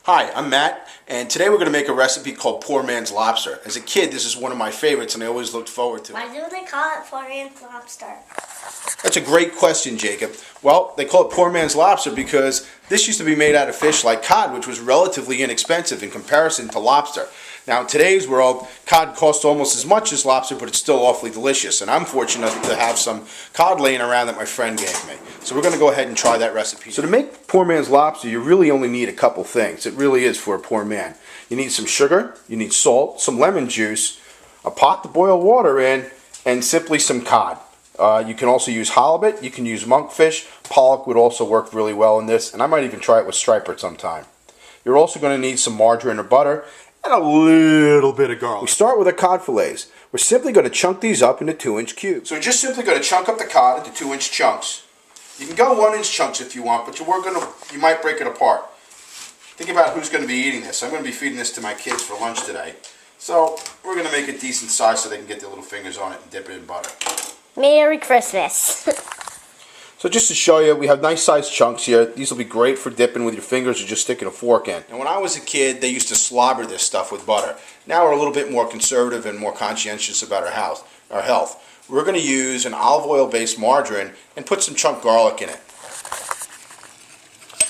Hi, I'm Matt, and today we're going to make a recipe called Poor Man's Lobster. As a kid, this is one of my favorites, and I always looked forward to it. Why do they call it Poor Man's Lobster? That's a great question, Jacob. Well, they call it Poor Man's Lobster because this used to be made out of fish like cod, which was relatively inexpensive in comparison to lobster. Now, in today's world, cod costs almost as much as lobster, but it's still awfully delicious. And I'm fortunate to have some cod laying around that my friend gave me. So we're going to go ahead and try that recipe. So to make Poor Man's Lobster, you really only need a couple things. It really is for a poor man. You need some sugar, you need salt, some lemon juice, a pot to boil water in, and simply some cod. You can also use halibut, you can use monkfish, pollock would also work really well in this, and I might even try it with striper sometime. You're also going to need some margarine or butter, and a little bit of garlic. We start with our cod fillets. We're simply going to chunk these up into 2-inch cubes. So we're just simply going to chunk up the cod into 2-inch chunks. You can go 1-inch chunks if you want, but you might break it apart. Think about who's going to be eating this. I'm going to be feeding this to my kids for lunch today. So we're going to make it decent size so they can get their little fingers on it and dip it in butter. Merry Christmas. So just to show you, we have nice sized chunks here. These will be great for dipping with your fingers or just sticking a fork in. And when I was a kid, they used to slobber this stuff with butter. Now we're a little bit more conservative and more conscientious about our health. We're going to use an olive oil based margarine and put some chunked garlic in it.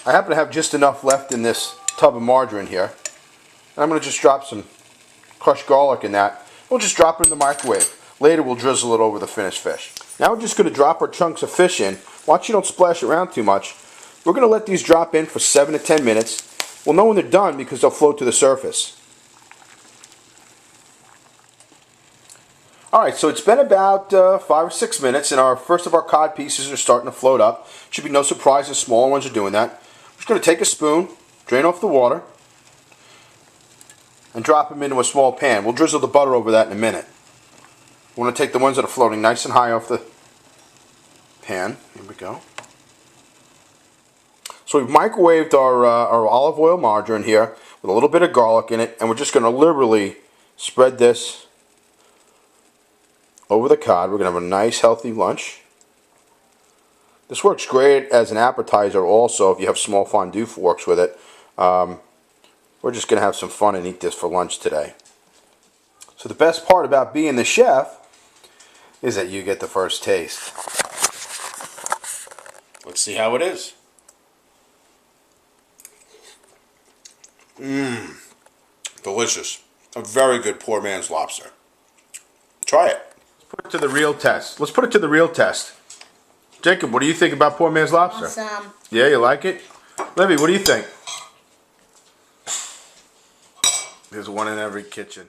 I happen to have just enough left in this tub of margarine here. And I'm going to just drop some crushed garlic in that. We'll just drop it in the microwave. Later we'll drizzle it over the finished fish. Now we're just going to drop our chunks of fish in. Watch you don't splash around too much. We're going to let these drop in for 7 to 10 minutes. We'll know when they're done because they'll float to the surface. Alright, so it's been about 5 or 6 minutes and our first of our cod pieces are starting to float up. Should be no surprise the smaller ones are doing that. We're just going to take a spoon, drain off the water, and drop them into a small pan. We'll drizzle the butter over that in a minute. We want to take the ones that are floating nice and high off the pan. Here we go. So we've microwaved our olive oil margarine here with a little bit of garlic in it, and we're just going to liberally spread this over the cod. We're going to have a nice healthy lunch. This works great as an appetizer also if you have small fondue forks with it. We're just going to have some fun and eat this for lunch today. So the best part about being the chef is that you get the first taste. Let's see how it is. Delicious. A very good poor man's lobster. Try it. Let's put it to the real test. Let's put it to the real test. Jacob, what do you think about poor man's lobster? Awesome. Yeah, you like it? Libby, what do you think? There's one in every kitchen.